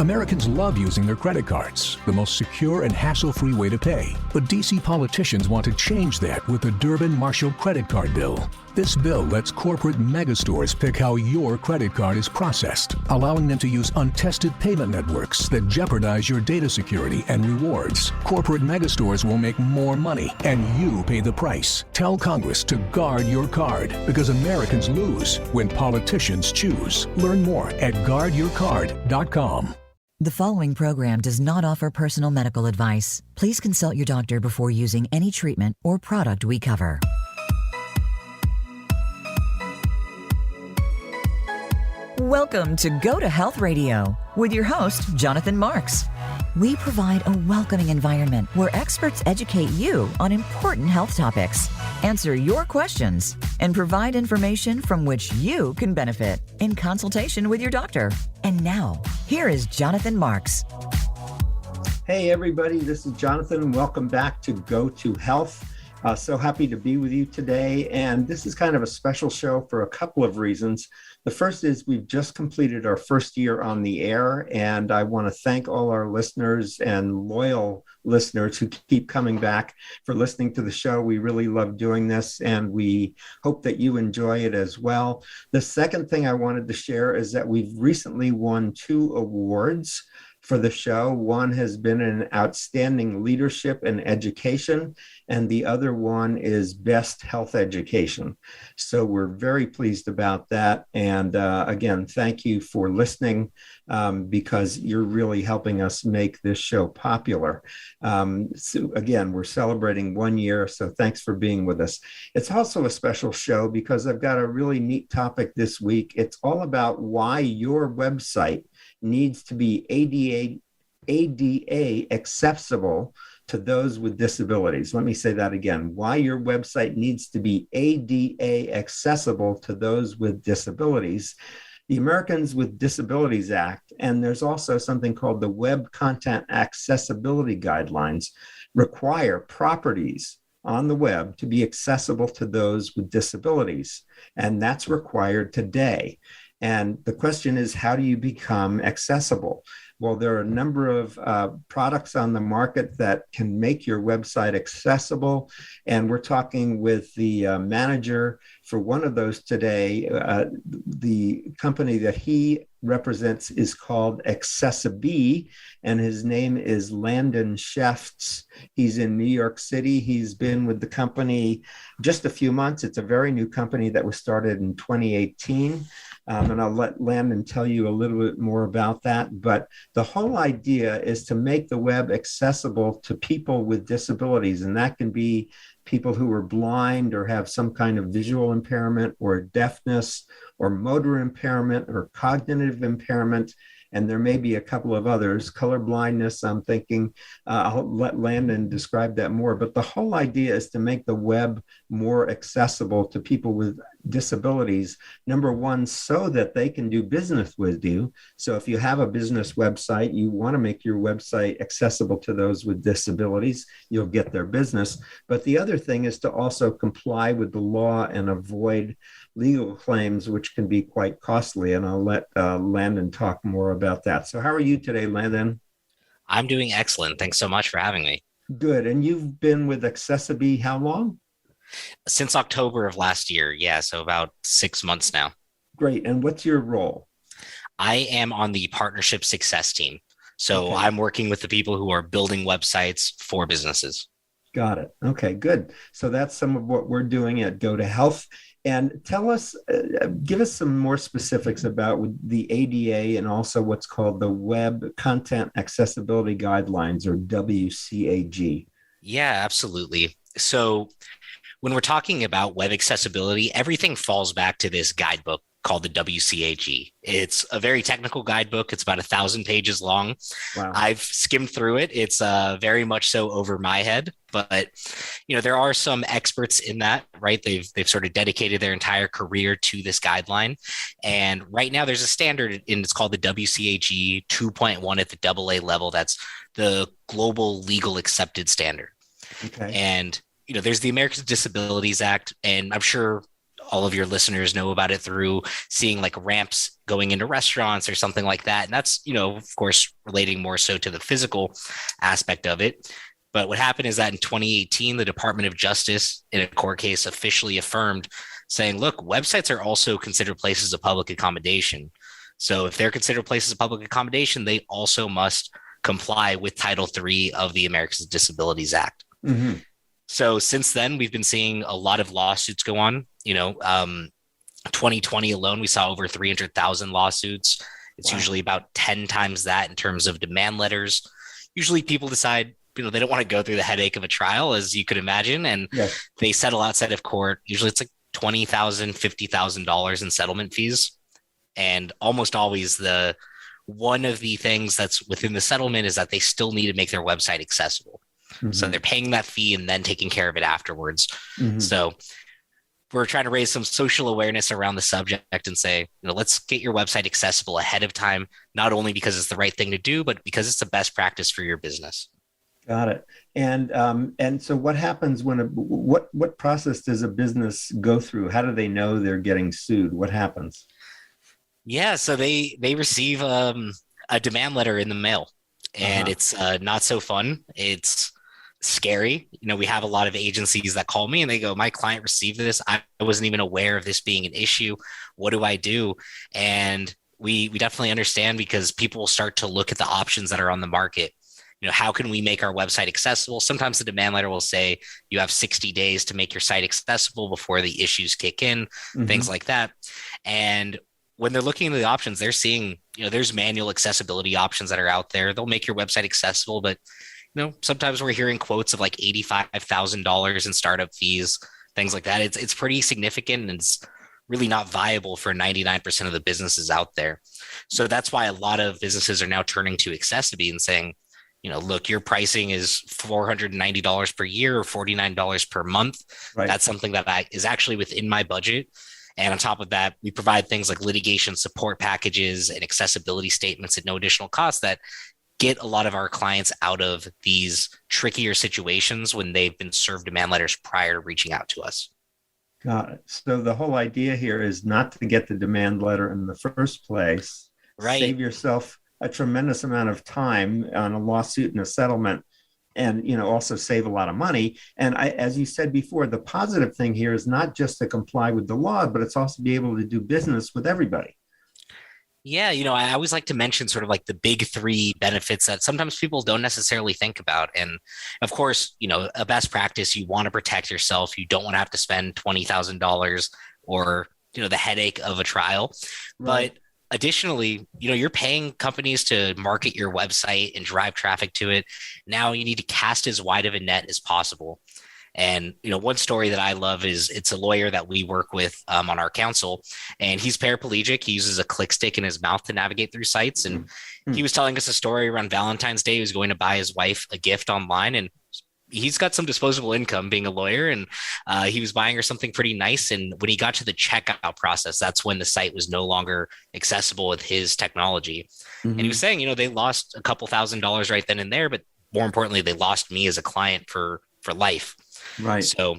Americans love using their credit cards, the most secure and hassle-free way to pay. But DC politicians want to change that with the Durbin-Marshall credit card bill. This bill lets corporate megastores pick how your credit card is processed, allowing them to use untested payment networks that jeopardize your data security and rewards. Corporate megastores will make more money, and you pay the price. Tell Congress to guard your card, because Americans lose when politicians choose. Learn more at guardyourcard.com. The following program does not offer personal medical advice. Please consult your doctor before using any treatment or product we cover. Welcome to Go to Health Radio with your host, Jonathan Marks. We provide a welcoming environment where experts educate you on important health topics, answer your questions, and provide information from which you can benefit in consultation with your doctor. And now, here is Jonathan Marks. Hey everybody, this is Jonathan. Welcome back to Go to Health. So happy to be with you today. And this is kind of a special show for a couple of reasons. The first is we've just completed our first year on the air, and I want to thank all our listeners and loyal listeners who keep coming back for listening to the show. We really love doing this, and we hope that you enjoy it as well. The second thing I wanted to share is that we've recently won 2 awards for the show. One has been an outstanding leadership and education, and the other one is best health education. So we're very pleased about that. And again, thank you for listening because you're really helping us make this show popular. So again, we're celebrating 1 year, so thanks for being with us. It's also a special show because I've got a really neat topic this week. It's all about why your website needs to be ADA accessible to those with disabilities. Let me say that again. Why your website needs to be ADA accessible to those with disabilities. The Americans with Disabilities Act, and there's also something called the Web Content Accessibility Guidelines, require properties on the web to be accessible to those with disabilities. And that's required today. And the question is, how do you become accessible? Well, there are a number of products on the market that can make your website accessible. And we're talking with the manager for one of those today. The company that he represents is called Accessibee, and his name is Landon Shefts. He's in New York City. He's been with the company just a few months. It's a very new company that was started in 2018. And I'll let Landon tell you a little bit more about that. But the whole idea is to make the web accessible to people with disabilities. And that can be people who are blind or have some kind of visual impairment or deafness or motor impairment or cognitive impairment. And there may be a couple of others, color blindness, I'm thinking. I'll let Landon describe that more. But the whole idea is to make the web more accessible to people with disabilities. Number one, so that they can do business with you. So if you have a business website, you want to make your website accessible to those with disabilities, you'll get their business. But the other thing is to also comply with the law and avoid legal claims, which can be quite costly. And I'll let Landon talk more about that. So how are you today, Landon? I'm doing excellent. Thanks so much for having me. Good. And you've been with Accessibee how long? Since October of last year. Yeah, so about 6 months now. Great. And what's your role? I am on the partnership success team. So Okay. I'm working with the people who are building websites for businesses. Got it. Okay, good. So that's some of what we're doing at Go to Health. And tell us, give us some more specifics about the ADA and also what's called the Web Content Accessibility Guidelines, or WCAG. Yeah, absolutely. So when we're talking about web accessibility, everything falls back to this guidebook called the WCAG. It's a very technical guidebook. It's about 1,000 pages long. Wow. I've skimmed through it. It's very much so over my head, but there are some experts in that, right? They've sort of dedicated their entire career to this guideline. And right now there's a standard, and it's called the WCAG 2.1 at the AA level. That's the global legal accepted standard. Okay. And there's the Americans with Disabilities Act, and I'm sure all of your listeners know about it through seeing like ramps going into restaurants or something like that. And that's, of course, relating more so to the physical aspect of it. But what happened is that in 2018, the Department of Justice in a court case officially affirmed, saying, look, websites are also considered places of public accommodation. So if they're considered places of public accommodation, they also must comply with Title III of the Americans with Disabilities Act. Mm-hmm. So since then, we've been seeing a lot of lawsuits go on. 2020 alone, we saw over 300,000 lawsuits. It's usually about 10 times that in terms of demand letters. Usually people decide, they don't want to go through the headache of a trial, as you could imagine, and they settle outside of court. Usually it's like $20,000, $50,000 in settlement fees. And almost always one of the things that's within the settlement is that they still need to make their website accessible. Mm-hmm. So they're paying that fee and then taking care of it afterwards. Mm-hmm. So we're trying to raise some social awareness around the subject and say, let's get your website accessible ahead of time, not only because it's the right thing to do, but because it's the best practice for your business. Got it. And so what happens when what process does a business go through? How do they know they're getting sued? What happens? Yeah, so they receive a demand letter in the mail, and it's not so fun. It's scary. We have a lot of agencies that call me and they go, my client received this. I wasn't even aware of this being an issue. What do I do? And we definitely understand, because people start to look at the options that are on the market. How can we make our website accessible? Sometimes the demand letter will say you have 60 days to make your site accessible before the issues kick in, things like that. And when they're looking at the options, they're seeing, there's manual accessibility options that are out there. They'll make your website accessible, but sometimes we're hearing quotes of like $85,000 in startup fees, things like that. It's pretty significant, and it's really not viable for 99% of the businesses out there. So that's why a lot of businesses are now turning to Accessibility and saying, look, your pricing is $490 per year or $49 per month. Right. That's something that is actually within my budget. And on top of that, we provide things like litigation support packages and accessibility statements at no additional cost that get a lot of our clients out of these trickier situations when they've been served demand letters prior to reaching out to us. Got it. So the whole idea here is not to get the demand letter in the first place. Right. Save yourself a tremendous amount of time on a lawsuit and a settlement, and also save a lot of money. And as you said before, the positive thing here is not just to comply with the law, but it's also to be able to do business with everybody. Yeah, I always like to mention sort of like the big three benefits that sometimes people don't necessarily think about. And of course, a best practice, you want to protect yourself. You don't want to have to spend $20,000 or, the headache of a trial. Right. But additionally, you're paying companies to market your website and drive traffic to it. Now you need to cast as wide of a net as possible. And, one story that I love is it's a lawyer that we work with on our council, and he's paraplegic. He uses a click stick in his mouth to navigate through sites. And he was telling us a story around Valentine's Day. He was going to buy his wife a gift online, and he's got some disposable income being a lawyer, and he was buying her something pretty nice. And when he got to the checkout process, that's when the site was no longer accessible with his technology. And he was saying, they lost a couple $1,000s right then and there, but more importantly, they lost me as a client for life. Right. So,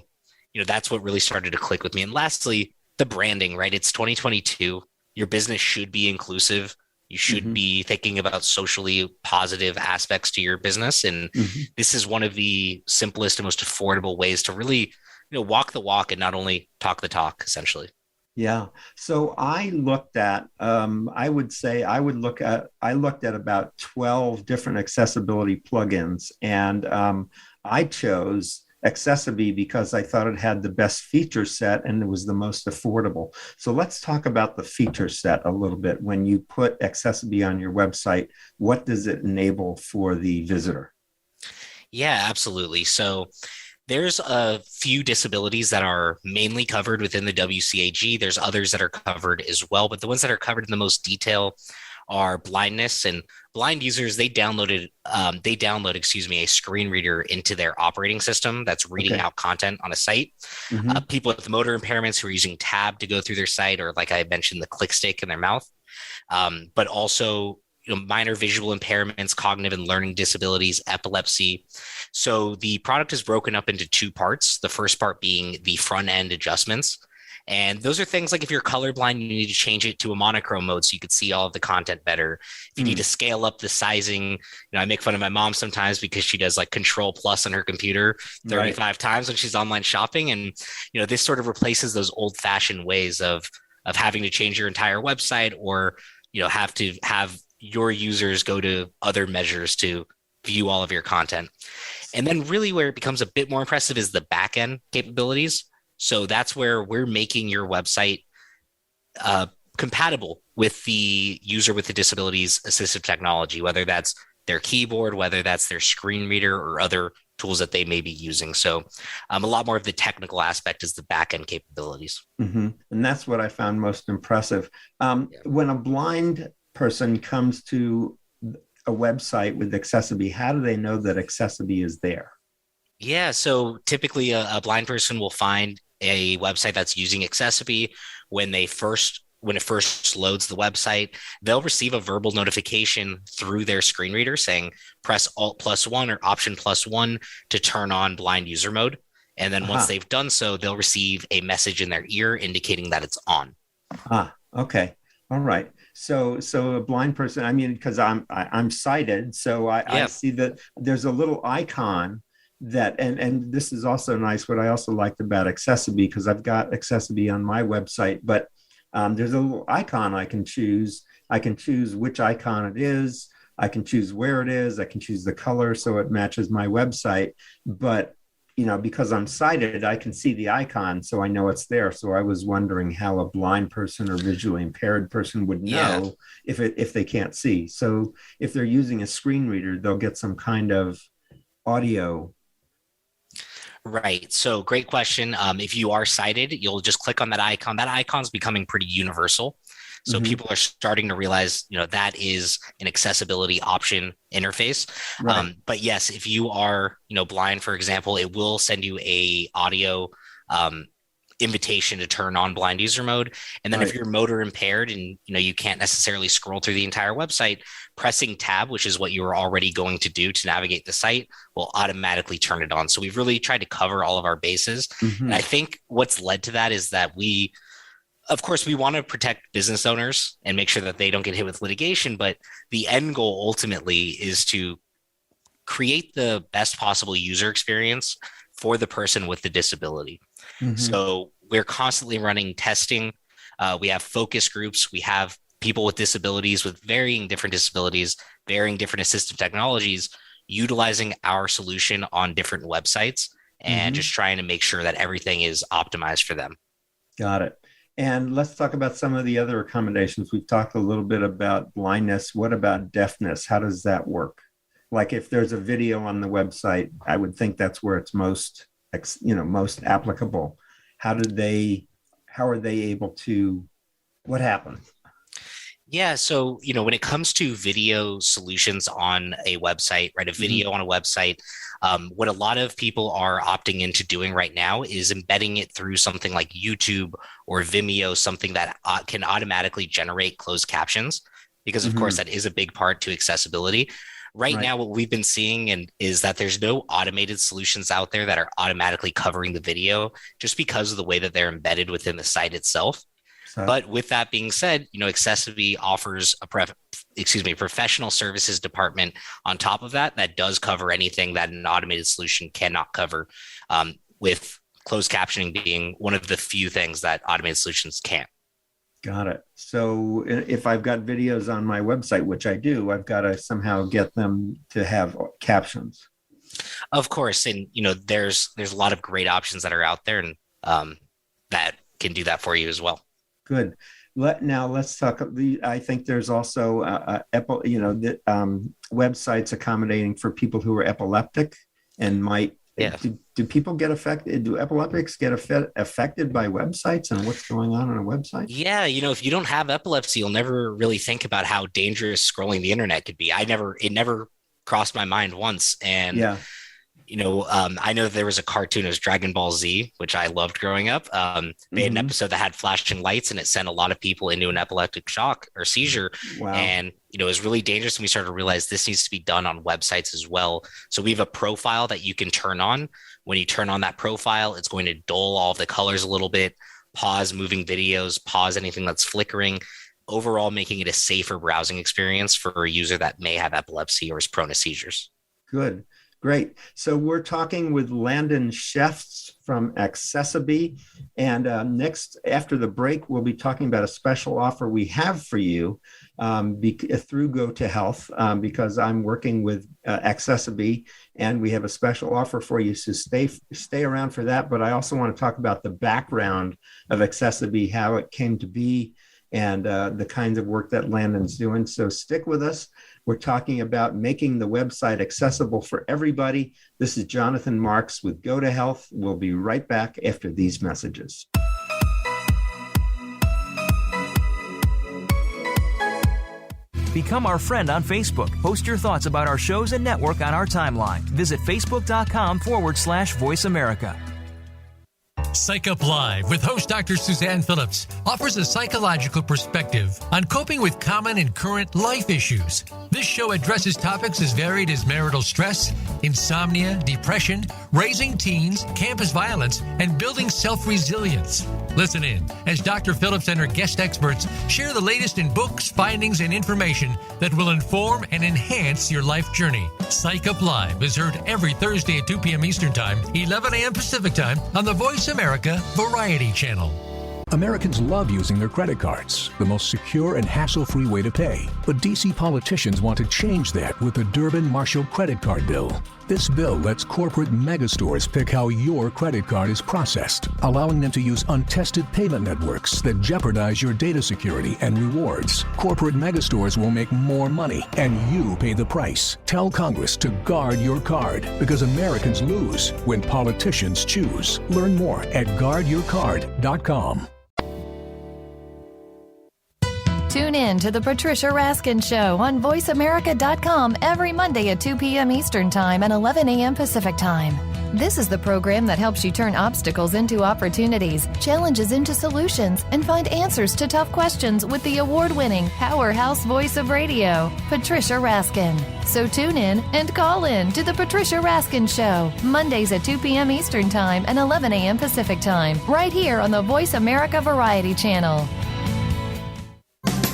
that's what really started to click with me. And lastly, the branding, right? It's 2022. Your business should be inclusive. You should be thinking about socially positive aspects to your business. And this is one of the simplest and most affordable ways to really, walk the walk and not only talk the talk, essentially. Yeah. So I looked at, I looked at about 12 different accessibility plugins, and I chose Accessibility because I thought it had the best feature set and it was the most affordable. So let's talk about the feature set a little bit. When you put Accessibility on your website, what does it enable for the visitor? Yeah, absolutely. So there's a few disabilities that are mainly covered within the WCAG. There's others that are covered as well, but the ones that are covered in the most detail are blindness. And blind users, they download a screen reader into their operating system that's reading out content on a site. People with motor impairments who are using tab to go through their site, or like I mentioned, the click stick in their mouth, but also minor visual impairments, cognitive and learning disabilities, epilepsy. So the product is broken up into two parts. The first part being the front end adjustments. And those are things like if you're colorblind, you need to change it to a monochrome mode so you could see all of the content better. If you need to scale up the sizing, I make fun of my mom sometimes because she does like Control Plus on her computer 35 times when she's online shopping. And, this sort of replaces those old fashioned ways of having to change your entire website or, have to have your users go to other measures to view all of your content. And then really where it becomes a bit more impressive is the backend capabilities. So that's where we're making your website compatible with the user with the disabilities assistive technology, whether that's their keyboard, whether that's their screen reader or other tools that they may be using. So a lot more of the technical aspect is the backend capabilities. Mm-hmm. And that's what I found most impressive. When a blind person comes to a website with Accessibility, how do they know that Accessibility is there? Yeah, so typically a blind person will find a website that's using Accessibility when it first loads the website. They'll receive a verbal notification through their screen reader saying press Alt+1 or Option+1 to turn on blind user mode. And then once they've done so, they'll receive a message in their ear indicating that it's on. Okay. All right. So a blind person, because I'm sighted, so I see that there's a little icon that, and this is also nice. What I also liked about Accessibility, because I've got Accessibility on my website, but there's a little icon I can choose. I can choose which icon it is. I can choose where it is. I can choose the color so it matches my website. But because I'm sighted, I can see the icon, so I know it's there. So I was wondering how a blind person or visually impaired person would know if they can't see. So if they're using a screen reader, they'll get some kind of audio. Right. So great question. If you are sighted, you'll just click on that icon. That icon's becoming pretty universal. So people are starting to realize, that is an accessibility option interface. Right. But yes, if you are, blind, for example, it will send you a audio invitation to turn on blind user mode. And then if you're motor impaired and, you can't necessarily scroll through the entire website, pressing tab, which is what you were already going to do to navigate the site, will automatically turn it on. So we've really tried to cover all of our bases. And I think what's led to that is that of course, we want to protect business owners and make sure that they don't get hit with litigation, but the end goal ultimately is to create the best possible user experience for the person with the disability. So we're constantly running testing. We have focus groups. We have people with disabilities with varying different disabilities, varying different assistive technologies, utilizing our solution on different websites and just trying to make sure that everything is optimized for them. Got it. And let's talk about some of the other accommodations. We've talked a little bit about blindness. What about deafness? How does that work? Like if there's a video on the website, I would think that's where it's most applicable. How are they able to, what happens? Yeah. So, when it comes to video solutions on a website, right, a video on a website, what a lot of people are opting into doing right now is embedding it through something like YouTube or Vimeo, something that can automatically generate closed captions, because of course that is a big part to accessibility. Right now, what we've been seeing is that there's no automated solutions out there that are automatically covering the video just because of the way that they're embedded within the site itself. But with that being said, Accessibility offers a professional services department on top of that does cover anything that an automated solution cannot cover, with closed captioning being one of the few things that automated solutions can't. Got it. So if I've got videos on my website, which I do, I've got to somehow get them to have captions. Of course. And, there's a lot of great options that are out there and that can do that for you as well. Good. Now let's talk. I think there's also websites accommodating for people who are epileptic and might. Yeah. Do people get affected? Do epileptics get affected by websites and what's going on a website? Yeah, if you don't have epilepsy, you'll never really think about how dangerous scrolling the internet could be. It never crossed my mind once. And yeah. I know there was a cartoon, it was Dragon Ball Z, which I loved growing up. They had an episode that had flashing lights and it sent a lot of people into an epileptic shock or seizure. Wow. And, it was really dangerous. And we started to realize this needs to be done on websites as well. So we have a profile that you can turn on. When you turn on that profile, it's going to dull all the colors a little bit, pause moving videos, pause anything that's flickering, overall making it a safer browsing experience for a user that may have epilepsy or is prone to seizures. Good. Great. So we're talking with Landon Shefts from Accessiby. And next, after the break, we'll be talking about a special offer we have for you through Go to Health, because I'm working with Accessiby, and we have a special offer for you. So stay around for that. But I also want to talk about the background of Accessiby, how it came to be, and the kinds of work that Landon's doing. So stick with us. We're talking about making the website accessible for everybody. This is Jonathan Marks with Go to Health. We'll be right back after these messages. Become our friend on Facebook. Post your thoughts about our shows and network on our timeline. Visit facebook.com/Voice America. Psych Up Live with host Dr. Suzanne Phillips offers a psychological perspective on coping with common and current life issues. This show addresses topics as varied as marital stress, insomnia, depression, raising teens, campus violence, and building self-resilience. Listen in as Dr. Phillips and her guest experts share the latest in books, findings, and information that will inform and enhance your life journey. Psych Up Live is heard every Thursday at 2 p.m. Eastern Time, 11 a.m. Pacific Time on the Voice America Variety Channel. Americans love using their credit cards, the most secure and hassle-free way to pay. But DC politicians want to change that with the Durbin-Marshall credit card bill. This bill lets corporate megastores pick how your credit card is processed, allowing them to use untested payment networks that jeopardize your data security and rewards. Corporate megastores will make more money, and you pay the price. Tell Congress to guard your card, because Americans lose when politicians choose. Learn more at guardyourcard.com. Tune in to The Patricia Raskin Show on VoiceAmerica.com every Monday at 2 p.m. Eastern Time and 11 a.m. Pacific Time. This is the program that helps you turn obstacles into opportunities, challenges into solutions, and find answers to tough questions with the award-winning powerhouse voice of radio, Patricia Raskin. So tune in and call in to The Patricia Raskin Show, Mondays at 2 p.m. Eastern Time and 11 a.m. Pacific Time, right here on the Voice America Variety Channel.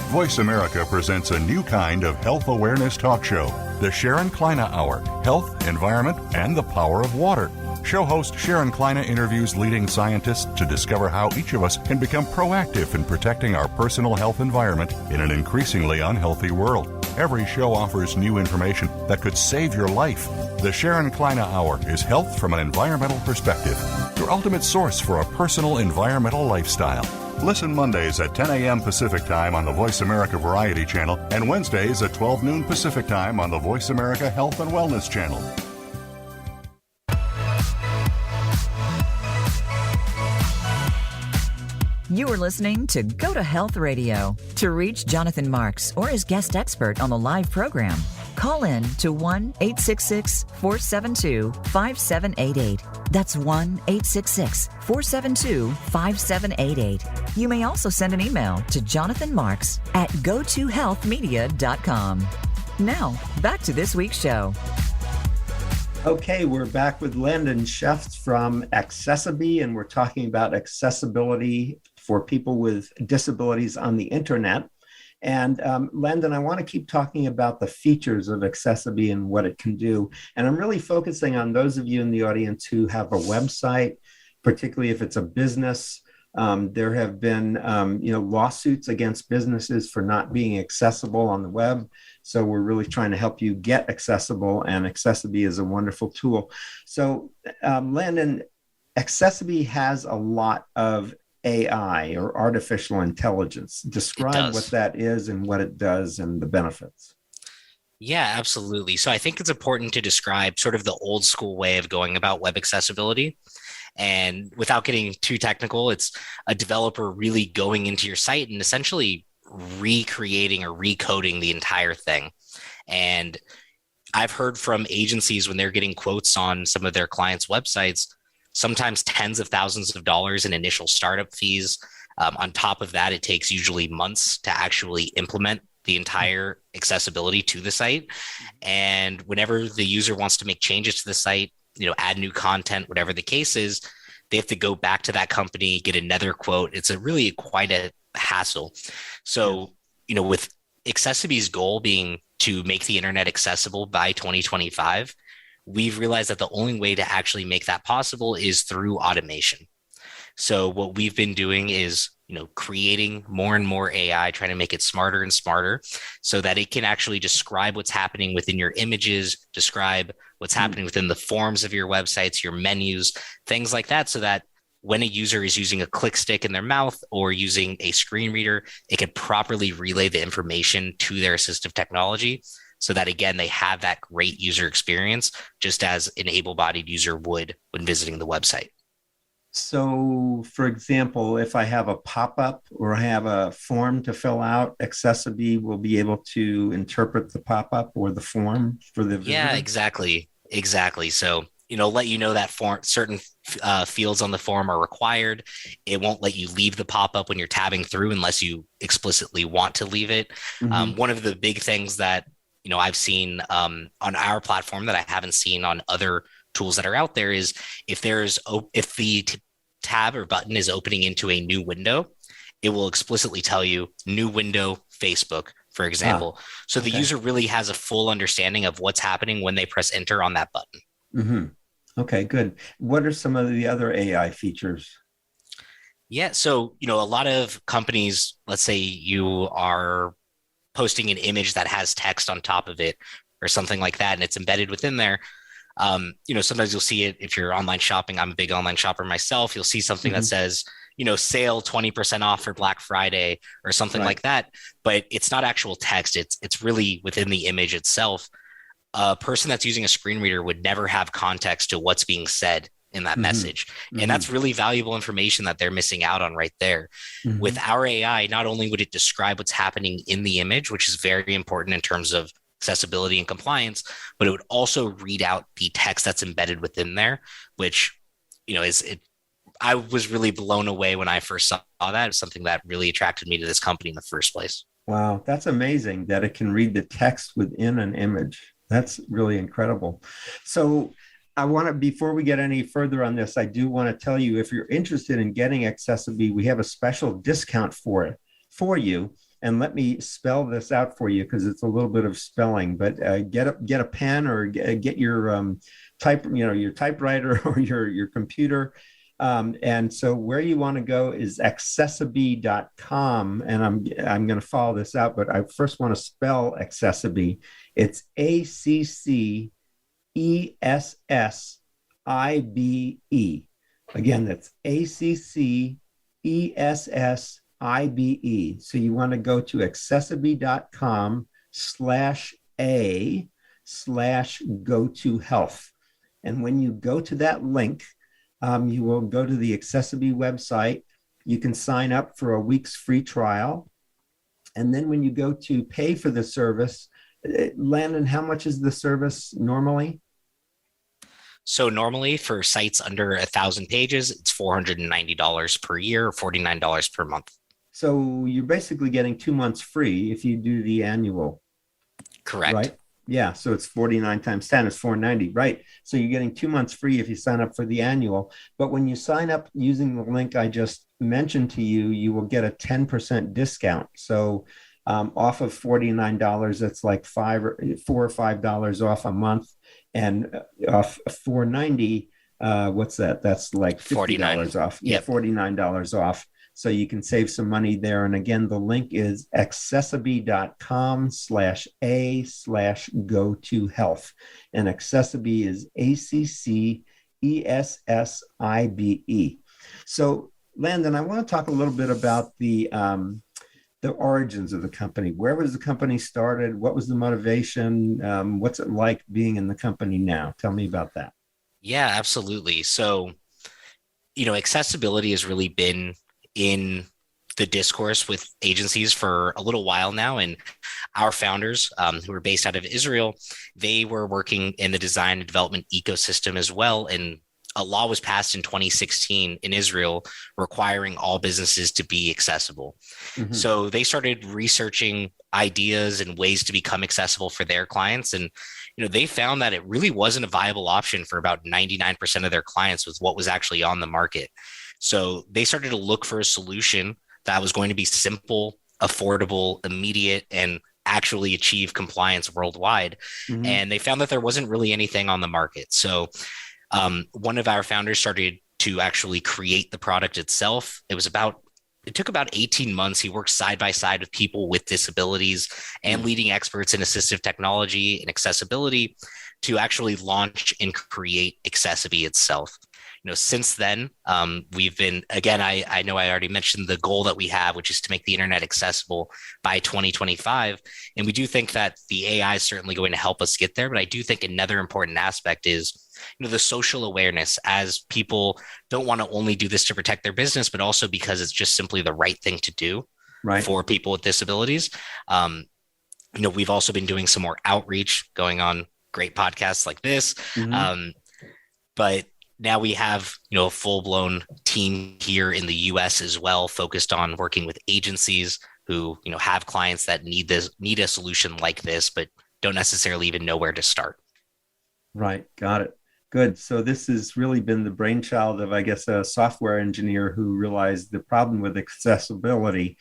Voice America presents a new kind of health awareness talk show, the Sharon Kleine Hour, Health, Environment, and the Power of Water. Show host Sharon Kleine interviews leading scientists to discover how each of us can become proactive in protecting our personal health environment in an increasingly unhealthy world. Every show offers new information that could save your life. The Sharon Kleine Hour is health from an environmental perspective, your ultimate source for a personal environmental lifestyle. Listen Mondays at 10 a.m. Pacific Time on the Voice America Variety Channel and Wednesdays at 12 noon Pacific Time on the Voice America Health and Wellness Channel. You are listening to Go to Health Radio. To reach Jonathan Marks or his guest expert on the live program, call in to 1-866-472-5788. That's 1-866-472-5788. You may also send an email to jonathanmarks@gotohealthmedia.com. Now, back to this week's show. Okay, we're back with Landon Shefts from Accessiby, and we're talking about accessibility for people with disabilities on the internet. And Landon, I want to keep talking about the features of Accessiby and what it can do. And I'm really focusing on those of you in the audience who have a website, particularly if it's a business. There have been lawsuits against businesses for not being accessible on the web. So we're really trying to help you get accessible, and Accessiby is a wonderful tool. So Landon, Accessiby has a lot of AI, or artificial intelligence. Describe what that is and what it does and the benefits. Yeah, absolutely. So I think it's important to describe sort of the old school way of going about web accessibility. And without getting too technical, it's a developer really going into your site and essentially recreating or recoding the entire thing. And I've heard from agencies when they're getting quotes on some of their clients' websites, sometimes tens of thousands of dollars in initial startup fees. On top of that, it takes usually months to actually implement the entire accessibility to the site. And whenever the user wants to make changes to the site, add new content, whatever the case is, They have to go back to that company, get another quote. It's a really quite a hassle. So, with Accessibee's goal being to make the internet accessible by 2025, we've realized that the only way to actually make that possible is through automation. So what we've been doing is, creating more and more AI, trying to make it smarter and smarter so that it can actually describe what's happening within your images, describe what's happening within the forms of your websites, your menus, things like that, so that when a user is using a click stick in their mouth or using a screen reader, it can properly relay the information to their assistive technology so that, again, they have that great user experience, just as an able-bodied user would when visiting the website. So, for example, if I have a pop-up or I have a form to fill out, Accessibee will be able to interpret the pop-up or the form for the visitor? Yeah, exactly. So, let you know that certain fields on the form are required. It won't let you leave the pop-up when you're tabbing through unless you explicitly want to leave it. One of the big things that, I've seen on our platform that I haven't seen on other tools that are out there is if the tab or button is opening into a new window, it will explicitly tell you new window, Facebook, for example. So the user really has a full understanding of what's happening when they press enter on that button. Mm-hmm. Okay, good. What are some of the other AI features? Yeah. So, a lot of companies, let's say you are posting an image that has text on top of it or something like that, and it's embedded within there. Sometimes you'll see it if you're online shopping. I'm a big online shopper myself. You'll see something that says, sale 20% off for Black Friday or something like that, but it's not actual text. It's really within the image itself. A person that's using a screen reader would never have context to what's being said in that message. And that's really valuable information that they're missing out on right there. With our AI, not only would it describe what's happening in the image, which is very important in terms of accessibility and compliance, but it would also read out the text that's embedded within there, which, I was really blown away when I first saw that. It's something that really attracted me to this company in the first place. Wow, that's amazing that it can read the text within an image. That's really incredible. So before we get any further on this, I do want to tell you, if you're interested in getting Accessibee, we have a special discount for you. And let me spell this out for you because it's a little bit of spelling, but get a pen or get your your typewriter or your computer. And so where you want to go is accessibee.com. And I'm going to follow this out, but I first want to spell Accessibee. It's ACCESSIBE. Again, that's ACCESSIBE. So you want to go to accessibee.com/a/go-to-health. And when you go to that link, you will go to the Accessibee website. You can sign up for a week's free trial. And then when you go to pay for the service, Landon, how much is the service normally? So normally for sites under 1,000 pages, it's $490 per year, or $49 per month. So you're basically getting 2 months free if you do the annual. Correct. Right? Yeah. So it's 49 times 10 is 490. Right. So you're getting 2 months free if you sign up for the annual. But when you sign up using the link I just mentioned to you, you will get a 10% discount. So off of $49, that's like $4 or $5 off a month. And off $490, what's that? That's like $50 off. Yeah, $49 off. So you can save some money there. And again, the link is accessibee.com/a/go-to-health. And Accessibee is ACCESSIBE. So Landon, I want to talk a little bit about the origins of the company. Where was the company started? What was the motivation? What's it like being in the company now? Tell me about that. Yeah, absolutely. So, accessibility has really been in the discourse with agencies for a little while now. And our founders, who are based out of Israel, they were working in the design and development ecosystem as well. And a law was passed in 2016 in Israel requiring all businesses to be accessible. Mm-hmm. So they started researching ideas and ways to become accessible for their clients. And, they found that it really wasn't a viable option for about 99% of their clients with what was actually on the market. So they started to look for a solution that was going to be simple, affordable, immediate, and actually achieve compliance worldwide. Mm-hmm. And they found that there wasn't really anything on the market. So one of our founders started to actually create the product itself. It took about 18 months. He worked side by side with people with disabilities and leading experts in assistive technology and accessibility to actually launch and create Accessibility itself. Since then, we've been, again, I know I already mentioned the goal that we have, which is to make the internet accessible by 2025. And we do think that the AI is certainly going to help us get there. But I do think another important aspect is, the social awareness, as people don't want to only do this to protect their business, but also because it's just simply the right thing to do for people with disabilities. We've also been doing some more outreach, going on great podcasts like this. Mm-hmm. But now we have, a full-blown team here in the US as well, focused on working with agencies who, have clients that need a solution like this, but don't necessarily even know where to start. Right. Got it. Good. So this has really been the brainchild of, I guess, a software engineer who realized the problem with accessibility.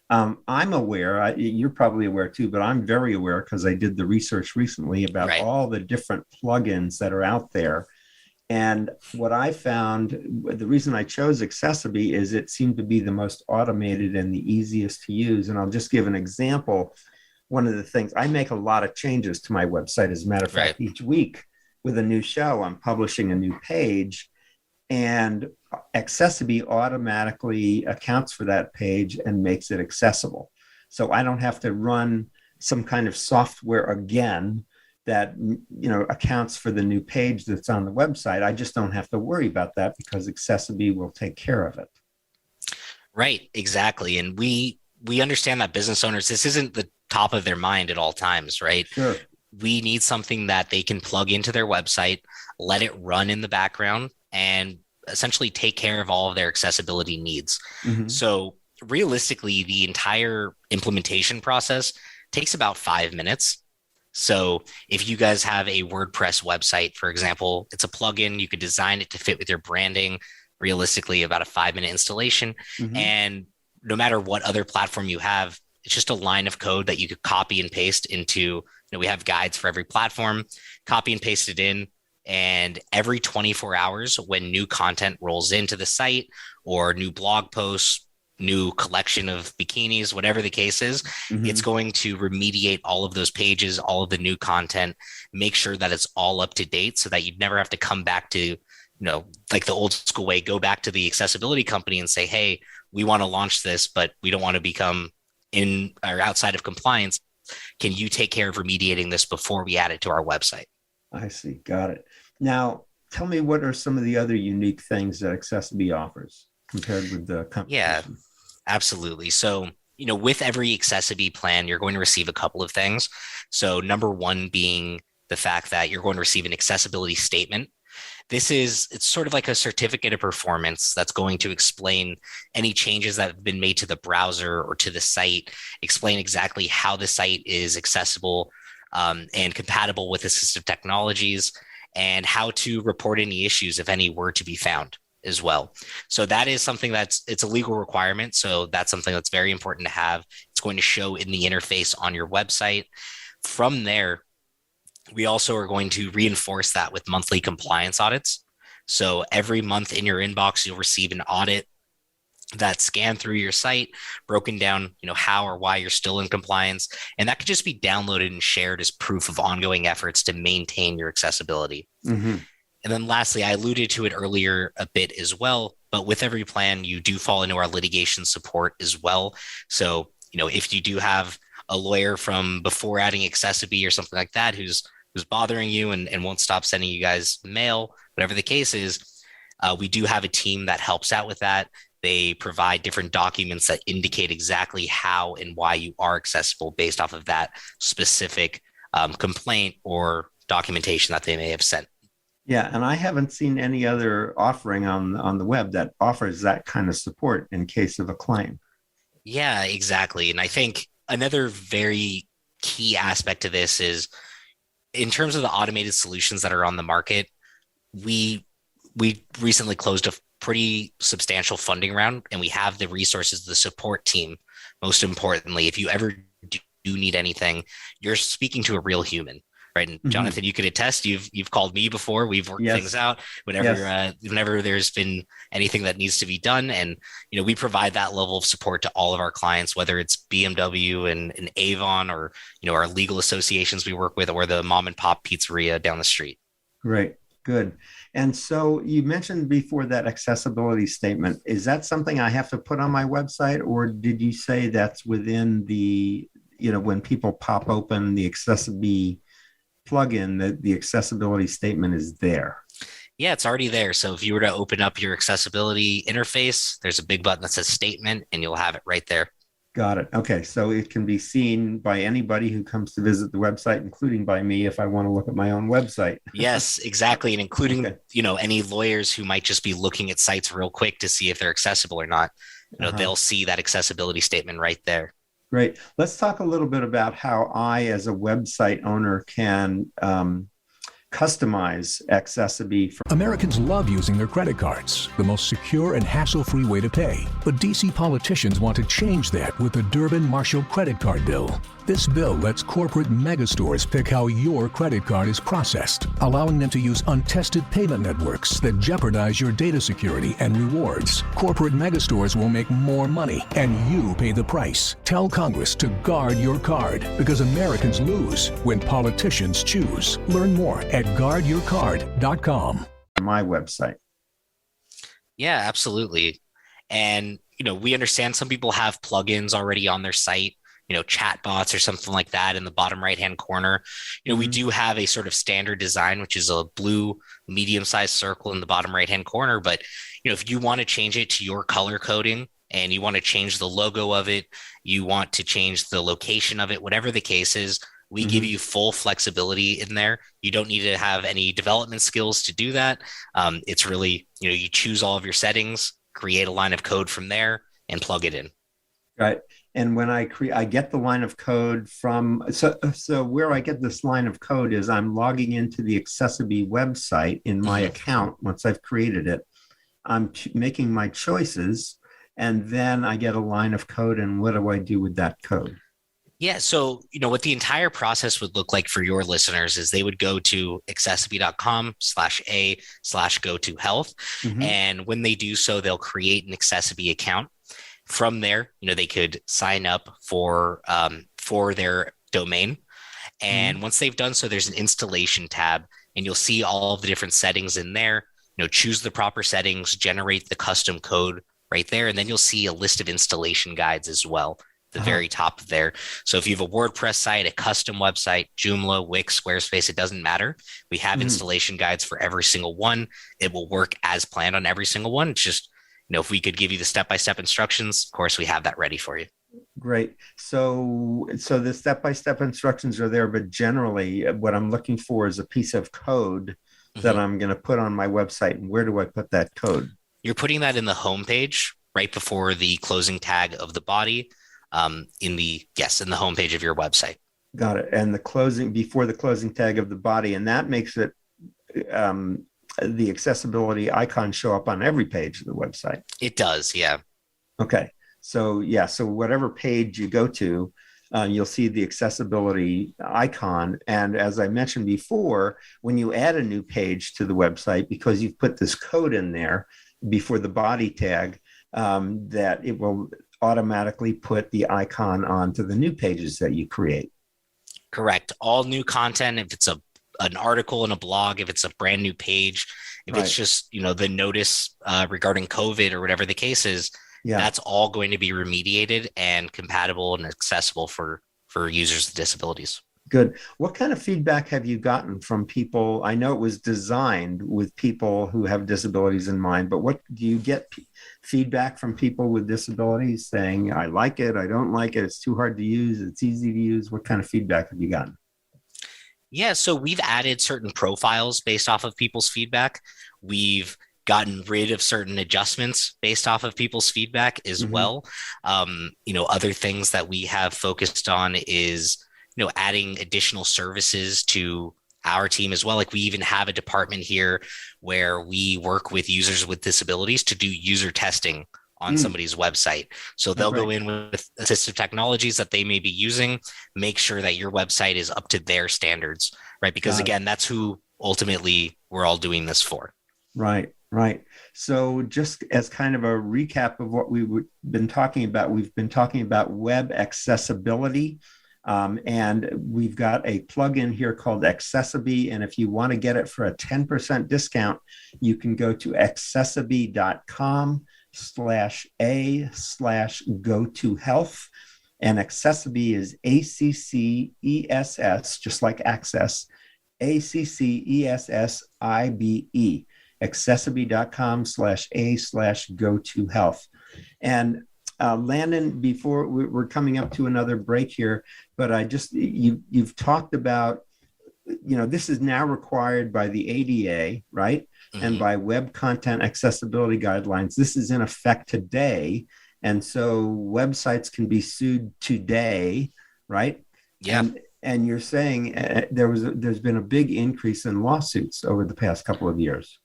I'm aware, you're probably aware too, but I'm very aware because I did the research recently about all the different plugins that are out there. And what I found, the reason I chose Accessibility is it seemed to be the most automated and the easiest to use. And I'll just give an example. One of the things, I make a lot of changes to my website. As a matter of fact, each week with a new show, I'm publishing a new page, and Accessibility automatically accounts for that page and makes it accessible. So I don't have to run some kind of software again that accounts for the new page that's on the website. I just don't have to worry about that because Accessibility will take care of it. Right, exactly. And we understand that business owners, this isn't the top of their mind at all times, right? Sure. We need something that they can plug into their website, let it run in the background, and essentially take care of all of their accessibility needs. Mm-hmm. So realistically, the entire implementation process takes about 5 minutes. So if you guys have a WordPress website, for example, it's a plugin, you could design it to fit with your branding, realistically about a 5-minute installation. Mm-hmm. And no matter what other platform you have, it's just a line of code that you could copy and paste into. We have guides for every platform, copy and paste it in. And every 24 hours, when new content rolls into the site or new blog posts, new collection of bikinis, whatever the case is, mm-hmm. it's going to remediate all of those pages, all of the new content, make sure that it's all up to date so that you'd never have to come back to, like the old school way, go back to the accessibility company and say, hey, we want to launch this, but we don't want to become in or outside of compliance. Can you take care of remediating this before we add it to our website? I see. Got it. Now, tell me, what are some of the other unique things that Accessibility offers compared with the competition? Yeah, absolutely. So, with every Accessibility plan, you're going to receive a couple of things. So number one being the fact that you're going to receive an accessibility statement. It's sort of like a certificate of performance that's going to explain any changes that have been made to the browser or to the site, explain exactly how the site is accessible and compatible with assistive technologies, and how to report any issues if any were to be found as well. So that is something it's a legal requirement. So that's something that's very important to have. It's going to show in the interface on your website. From there, we also are going to reinforce that with monthly compliance audits. So every month in your inbox, you'll receive an audit that's scanned through your site, broken down, how or why you're still in compliance. And that could just be downloaded and shared as proof of ongoing efforts to maintain your accessibility. Mm-hmm. And then lastly, I alluded to it earlier a bit as well, but with every plan, you do fall into our litigation support as well. So, if you do have a lawyer from before adding Accessibility or something like that who's bothering you and won't stop sending you guys mail, whatever the case is, we do have a team that helps out with that. They provide different documents that indicate exactly how and why you are accessible based off of that specific complaint or documentation that they may have sent. Yeah, and I haven't seen any other offering on the web that offers that kind of support in case of a claim. Yeah, exactly. And I think another very key aspect to this is in terms of the automated solutions that are on the market, we recently closed a pretty substantial funding round, and we have the resources, the support team. Most importantly, if you ever do need anything, you're speaking to a real human, right? And Jonathan, you could attest. You've called me before. We've worked things out whenever there's been anything that needs to be done, and we provide that level of support to all of our clients, whether it's BMW and Avon, or our legal associations we work with, or the mom and pop pizzeria down the street. Great. Good. And so you mentioned before that accessibility statement. Is that something I have to put on my website, or did you say that's within the, when people pop open the Accessibility plugin, the accessibility statement is there? Yeah, it's already there. So if you were to open up your accessibility interface, there's a big button that says statement, and you'll have it right there. Got it. Okay. So it can be seen by anybody who comes to visit the website, including by me if I want to look at my own website. Yes, exactly. And including, any lawyers who might just be looking at sites real quick to see if they're accessible or not. They'll see that accessibility statement right there. Great. Let's talk a little bit about how I, as a website owner, can customize accessibility. Americans love using their credit cards, the most secure and hassle-free way to pay. But DC politicians want to change that with the Durbin-Marshall credit card bill. This bill lets corporate megastores pick how your credit card is processed, allowing them to use untested payment networks that jeopardize your data security and rewards. Corporate megastores will make more money, and you pay the price. Tell Congress to guard your card, because Americans lose when politicians choose. Learn more at guardyourcard.com. My website. Yeah, absolutely. And, we understand some people have plugins already on their site, chat bots or something like that in the bottom right-hand corner. We do have a sort of standard design, which is a blue medium-sized circle in the bottom right-hand corner. But, if you want to change it to your color coding, and you want to change the logo of it, you want to change the location of it, whatever the case is, we give you full flexibility in there. You don't need to have any development skills to do that. It's really, you choose all of your settings, create a line of code from there, and plug it in. Right. And when I get the line of code from, so where I get this line of code is I'm logging into the Accessibility website in my account. Once I've created it, I'm making my choices, and then I get a line of code. And what do I do with that code? Yeah. So, what the entire process would look like for your listeners is they would go to accessibility.com/a/go-to-health. And when they do so, they'll create an Accessibility account. From there, they could sign up for their domain. And once they've done so, there's an installation tab, and you'll see all of the different settings in there. Choose the proper settings, generate the custom code right there. And then you'll see a list of installation guides as well. The very top of there. So if you have a WordPress site, a custom website, Joomla, Wix, Squarespace, it doesn't matter. We have installation guides for every single one. It will work as planned on every single one. It's just, if we could give you the step-by-step instructions, of course, we have that ready for you. Great. So the step-by-step instructions are there, but generally what I'm looking for is a piece of code that I'm going to put on my website. And where do I put that code? You're putting that in the homepage right before the closing tag of the body. In the homepage of your website. Got it. And before the closing tag of the body, and that makes it the accessibility icon show up on every page of the website. It does, yeah. Okay. So whatever page you go to, you'll see the accessibility icon. And as I mentioned before, when you add a new page to the website, because you've put this code in there before the body tag, that it will automatically put the icon onto the new pages that you create. Correct. All new content, if it's an article in a blog, if it's a brand new page, if it's just, the notice regarding COVID or whatever the case is, that's all going to be remediated and compatible and accessible for users with disabilities. Good. What kind of feedback have you gotten from people? I know it was designed with people who have disabilities in mind, but what do you get feedback from people with disabilities saying, I like it, I don't like it, it's too hard to use, it's easy to use? What kind of feedback have you gotten? Yeah, so we've added certain profiles based off of people's feedback. We've gotten rid of certain adjustments based off of people's feedback as well. Other things that we have focused on is, adding additional services to our team as well. Like we even have a department here where we work with users with disabilities to do user testing on somebody's website. So they'll go in with assistive technologies that they may be using, make sure that your website is up to their standards, right? Because again, that's who ultimately we're all doing this for. Right. So just as kind of a recap of what we've been talking about, we've been talking about web accessibility. And we've got a plugin here called Accessiby. And if you want to get it for a 10% discount, you can go to accessiby.com/a/go-to-health. And Accessiby is ACCESS, just like access, ACCESSIBE, accessiby.com/a/go-to-health. And Landon, before we're coming up to another break here, but you've talked about, this is now required by the ADA, right? And by Web Content Accessibility Guidelines. This is in effect today. And so websites can be sued today, right? Yeah. And you're saying there's been a big increase in lawsuits over the past couple of years.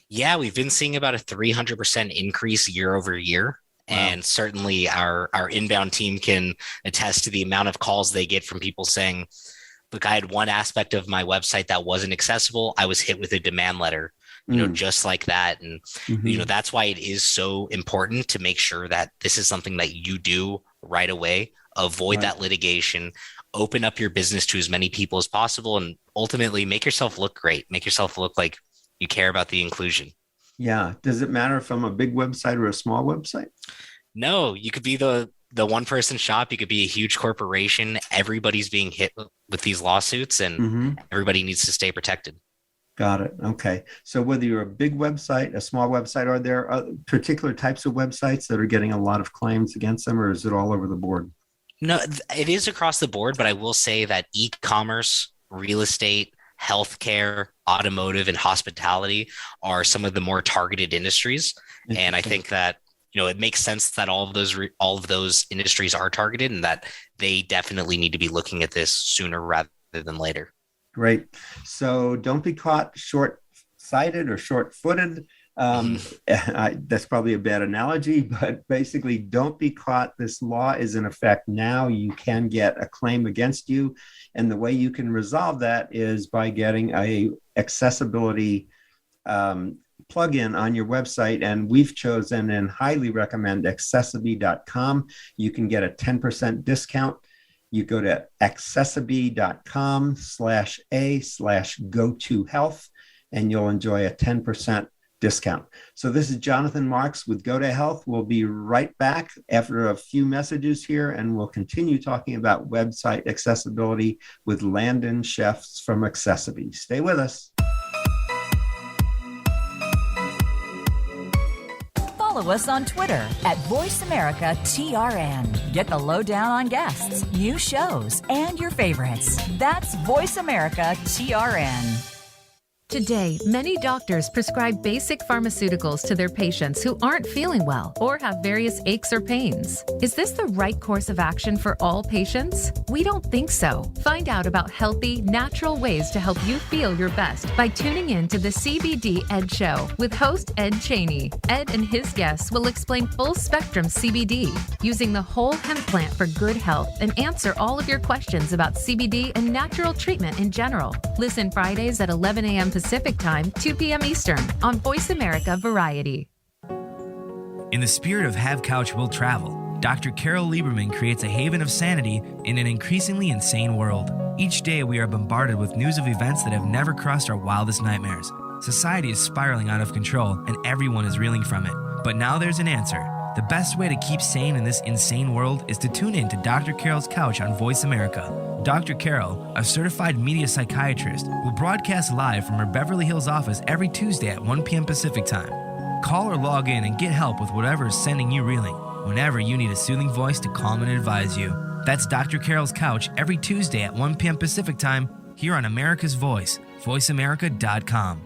Yeah, we've been seeing about a 300% increase year over year. Wow. And certainly our inbound team can attest to the amount of calls they get from people saying, look, I had one aspect of my website that wasn't accessible. I was hit with a demand letter, just like that. And, that's why it is so important to make sure that this is something that you do right away, avoid that litigation, open up your business to as many people as possible, and ultimately make yourself look great, make yourself look like you care about the inclusion. Yeah. Does it matter if I'm a big website or a small website? No, you could be the one-person shop. You could be a huge corporation. Everybody's being hit with these lawsuits, and everybody needs to stay protected. Got it. Okay. So whether you're a big website, a small website, are there particular types of websites that are getting a lot of claims against them, or is it all over the board? No, it is across the board, but I will say that e-commerce, real estate, healthcare, automotive, and hospitality are some of the more targeted industries. And I think that, it makes sense that all of those industries are targeted, and that they definitely need to be looking at this sooner rather than later. Great. So don't be caught short-sighted or short-footed. That's probably a bad analogy, but basically don't be caught. This law is in effect now. You can get a claim against you. And the way you can resolve that is by getting a accessibility plugin on your website. And we've chosen and highly recommend accessiby.com. You can get a 10% discount. You go to accessiby.com/a/go-to-health, and you'll enjoy a 10% discount. So this is Jonathan Marks with Go to Health. We'll be right back after a few messages here, and we'll continue talking about website accessibility with Landon Shefts from Accessiby. Stay with us. Follow us on Twitter at VoiceAmericaTRN. Get the lowdown on guests, new shows, and your favorites. That's VoiceAmericaTRN. Today, many doctors prescribe basic pharmaceuticals to their patients who aren't feeling well or have various aches or pains. Is this the right course of action for all patients? We don't think so. Find out about healthy, natural ways to help you feel your best by tuning in to the CBD Ed Show with host Ed Cheney. Ed and his guests will explain full-spectrum CBD using the whole hemp plant for good health and answer all of your questions about CBD and natural treatment in general. Listen Fridays at 11 a.m. Pacific Time, 2 p.m. Eastern on Voice America Variety. In the spirit of Have Couch Will Travel, Dr. Carol Lieberman creates a haven of sanity in an increasingly insane world. Each day we are bombarded with news of events that have never crossed our wildest nightmares. Society is spiraling out of control and everyone is reeling from it. But now there's an answer. The best way to keep sane in this insane world is to tune in to Dr. Carol's Couch on Voice America. Dr. Carol, a certified media psychiatrist, will broadcast live from her Beverly Hills office every Tuesday at 1 p.m. Pacific Time. Call or log in and get help with whatever is sending you reeling, whenever you need a soothing voice to calm and advise you. That's Dr. Carol's Couch every Tuesday at 1 p.m. Pacific Time, here on America's Voice, voiceamerica.com.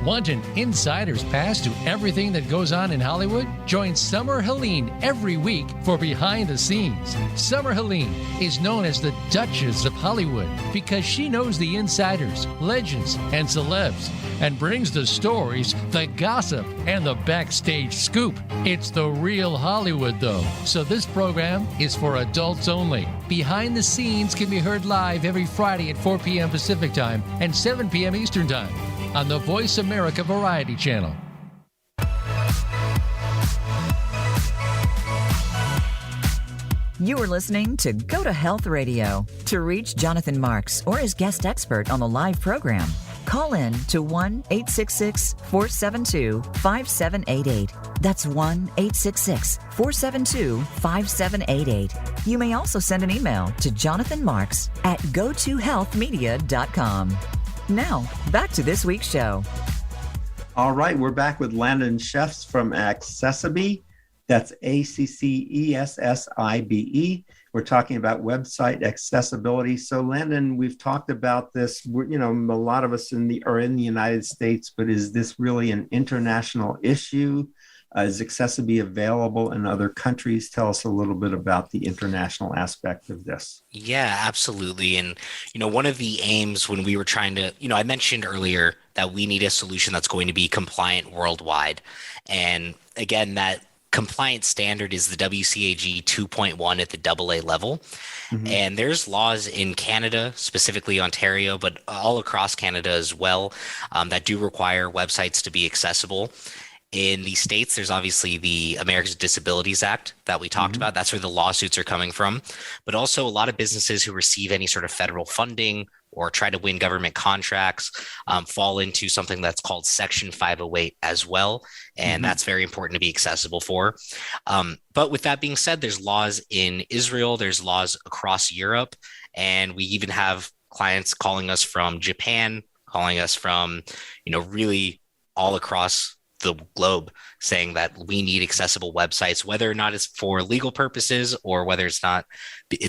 Want an insider's pass to everything that goes on in Hollywood? Join Summer Helene every week for Behind the Scenes. Summer Helene is known as the Duchess of Hollywood because she knows the insiders, legends, and celebs and brings the stories, the gossip, and the backstage scoop. It's the real Hollywood, though, so this program is for adults only. Behind the Scenes can be heard live every Friday at 4 p.m. Pacific Time and 7 p.m. Eastern Time on the Voice America Variety Channel. You are listening to Go to Health Radio. To reach Jonathan Marks or his guest expert on the live program, call in to 1-866-472-5788. That's 1-866-472-5788. You may also send an email to jonathanmarks@gotohealthmedia.com. Now, back to this week's show. All right, we're back with Landon Shefts from Accessibe. That's ACCESSIBE. We're talking about website accessibility. So, Landon, we've talked about this. A lot of us are in the United States, but is this really an international issue? Is Accessibe available in other countries? Tell us a little bit about the international aspect of this. Yeah, absolutely. And, one of the aims when we were trying to, I mentioned earlier that we need a solution that's going to be compliant worldwide. And again, that compliance standard is the WCAG 2.1 at the AA level. Mm-hmm. And there's laws in Canada, specifically Ontario, but all across Canada as well, that do require websites to be accessible. In the States, there's obviously the Americans with Disabilities Act that we talked about. That's where the lawsuits are coming from. But also a lot of businesses who receive any sort of federal funding or try to win government contracts fall into something that's called Section 508 as well. And that's very important to be accessible for. But with that being said, there's laws in Israel, there's laws across Europe, and we even have clients calling us from Japan, calling us from, really all across the globe, saying that we need accessible websites, whether or not it's for legal purposes or whether it's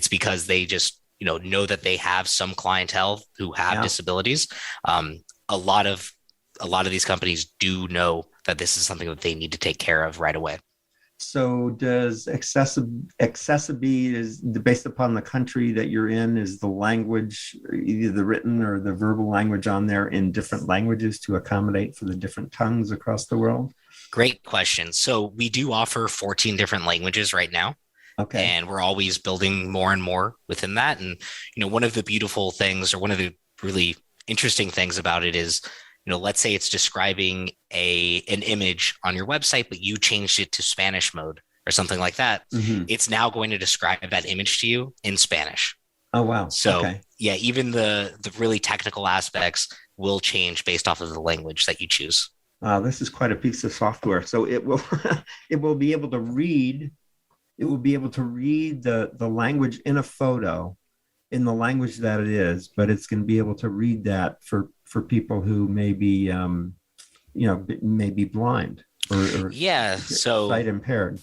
because they just know that they have some clientele who have disabilities. A lot of these companies do know that this is something that they need to take care of right away. So does Accessibe, is based upon the country that you're in, is the language, either the written or the verbal language on there in different languages to accommodate for the different tongues across the world? Great question. So we do offer 14 different languages right now. Okay. And we're always building more and more within that. And, one of the beautiful things, or one of the really interesting things about it is, let's say it's describing an image on your website, but you changed it to Spanish mode or something like that. Mm-hmm. It's now going to describe that image to you in Spanish. Oh, wow. So yeah, even the really technical aspects will change based off of the language that you choose. This is quite a piece of software. So it will be able to read. It will be able to read the language in a photo in the language that it is, but it's going to be able to read that for people who may be, may be blind or sight impaired.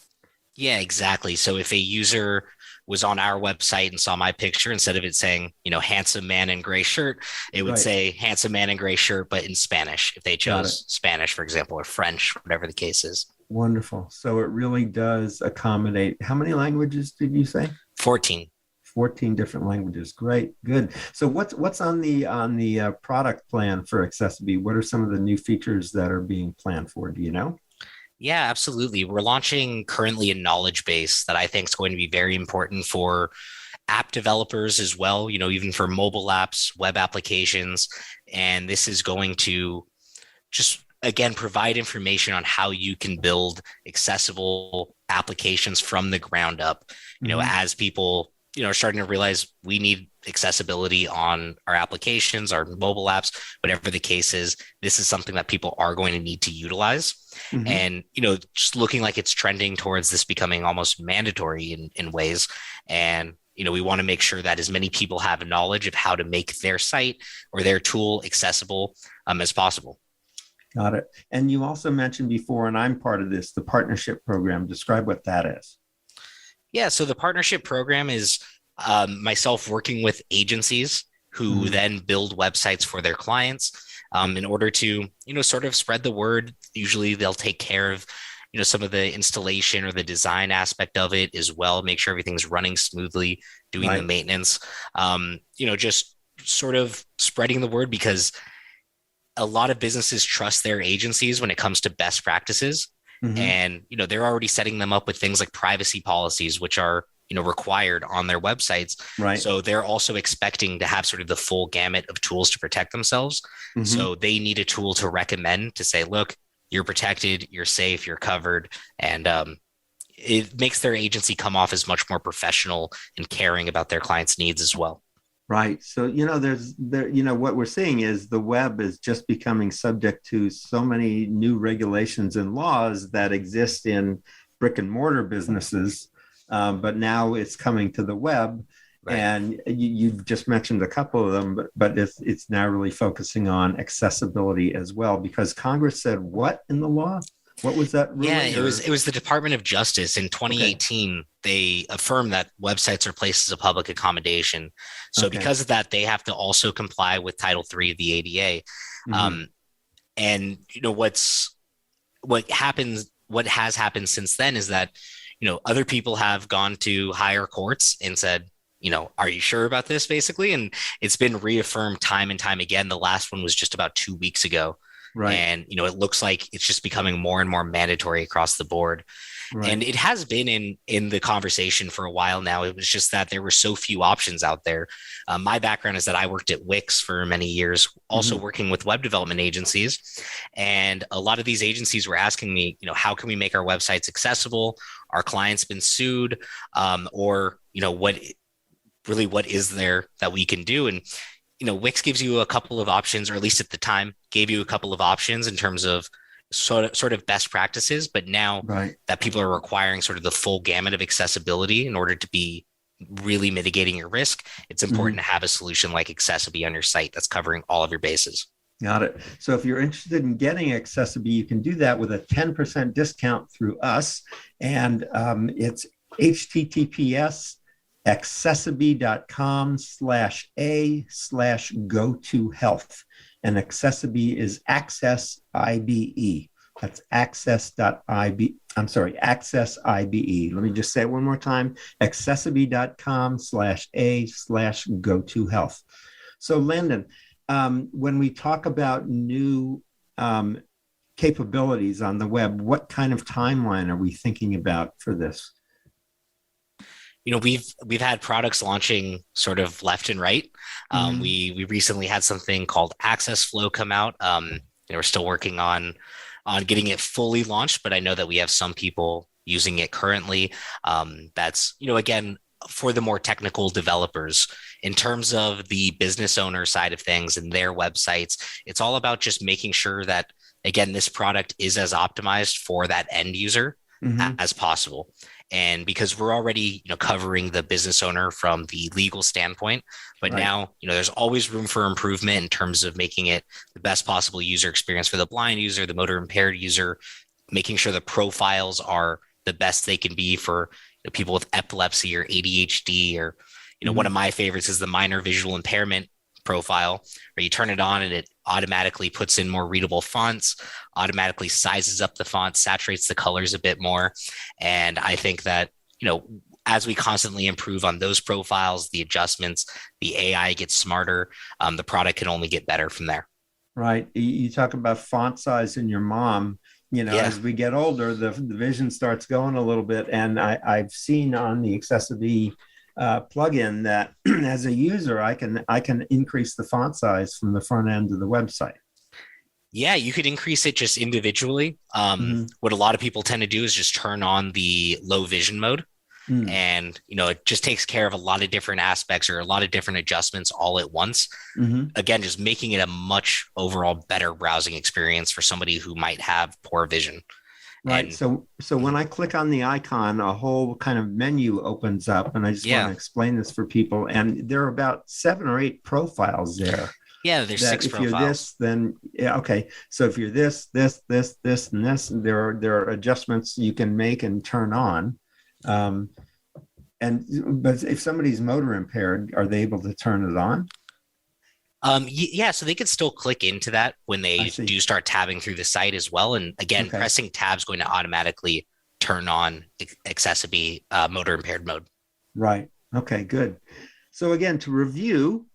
Yeah, exactly. So if a user was on our website and saw my picture, instead of it saying, handsome man in gray shirt, it would say handsome man in gray shirt, but in Spanish, if they chose Spanish, for example, or French, whatever the case is. Wonderful. So it really does accommodate. How many languages did you say? 14. 14 different languages. Great. Good. So what's on the product plan for Accessibe? What are some of the new features that are being planned for? Do you know? Yeah, absolutely. We're launching currently a knowledge base that I think is going to be very important for app developers as well, even for mobile apps, web applications. And this is going to just, again, provide information on how you can build accessible applications from the ground up, as people are starting to realize we need accessibility on our applications, our mobile apps, whatever the case is. This is something that people are going to need to utilize. Mm-hmm. And, just looking like it's trending towards this becoming almost mandatory in ways. And, we want to make sure that as many people have knowledge of how to make their site or their tool accessible as possible. Got it. And you also mentioned before, and I'm part of this, the partnership program. Describe what that is. Yeah, so the partnership program is myself working with agencies who then build websites for their clients in order to, sort of spread the word. Usually they'll take care of, some of the installation or the design aspect of it as well, make sure everything's running smoothly, doing the maintenance, just sort of spreading the word, because a lot of businesses trust their agencies when it comes to best practices. And, they're already setting them up with things like privacy policies, which are, required on their websites. Right. So they're also expecting to have sort of the full gamut of tools to protect themselves. So they need a tool to recommend to say, look, you're protected, you're safe, you're covered. And it makes their agency come off as much more professional and caring about their clients' needs as well. Right. So, what we're seeing is the web is just becoming subject to so many new regulations and laws that exist in brick and mortar businesses. But now it's coming to the web. Right. And you've just mentioned a couple of them, but it's now really focusing on accessibility as well, because Congress said what in the law? What was that ruling? Yeah, it was the Department of Justice in 2018. Okay. They affirmed that websites are places of public accommodation. So because of that, they have to also comply with Title III of the ADA. And what has happened since then is that other people have gone to higher courts and said, are you sure about this, basically? And it's been reaffirmed time and time again. The last one was just about 2 weeks ago. Right. And, it looks like it's just becoming more and more mandatory across the board. Right. And it has been in the conversation for a while now. It was just that there were so few options out there. My background is that I worked at Wix for many years, also working with web development agencies. And a lot of these agencies were asking me, how can we make our websites accessible? Our clients been sued, or, what is there that we can do? And, Wix gives you a couple of options, or at least at the time gave you a couple of options in terms of sort of best practices. But now that people are requiring sort of the full gamut of accessibility in order to be really mitigating your risk, it's important to have a solution like Accessibility on your site that's covering all of your bases. Got it. So if you're interested in getting Accessibility, you can do that with a 10% discount through us. And it's https accessibility.com/a/go-to-health. And Accessibility is Access IBE. That's access.ibe. I'm sorry, Access IBE. Let me just say it one more time. Accessibility.com/a/go-to-health. So Landon, when we talk about new capabilities on the web, what kind of timeline are we thinking about for this? We've had products launching sort of left and right. We recently had something called Access Flow come out. We're still working on getting it fully launched, but I know that we have some people using it currently. That's, again, for the more technical developers. In terms of the business owner side of things and their websites, it's all about just making sure that, again, this product is as optimized for that end user as possible. And because we're already, covering the business owner from the legal standpoint, but now, there's always room for improvement in terms of making it the best possible user experience for the blind user, the motor impaired user, making sure the profiles are the best they can be for people with epilepsy or ADHD, or, one of my favorites is the minor visual impairment profile, where you turn it on and it automatically puts in more readable fonts, automatically sizes up the font, saturates the colors a bit more. And I think that, as we constantly improve on those profiles, the adjustments, the AI gets smarter, the product can only get better from there. Right. You talk about font size in your mom, as we get older, the vision starts going a little bit. And I've seen on the Accessibility plugin that as a user, I can increase the font size from the front end of the website. Yeah, you could increase it just individually. What a lot of people tend to do is just turn on the low vision mode. And, it just takes care of a lot of different aspects or a lot of different adjustments all at once. Again, just making it a much overall better browsing experience for somebody who might have poor vision. Right. And, so when I click on the icon, a whole kind of menu opens up, and I just want to explain this for people. And there are about 7 or 8 profiles there. Yeah, there's 6 if profiles. You're this, then okay. So if you're this, and this, there are adjustments you can make and turn on. But if somebody's motor impaired, are they able to turn it on? Yeah, so they could still click into that when they do start tabbing through the site as well. And again, pressing tab is going to automatically turn on Accessibility motor impaired mode. Right. Okay, good. So again, to review,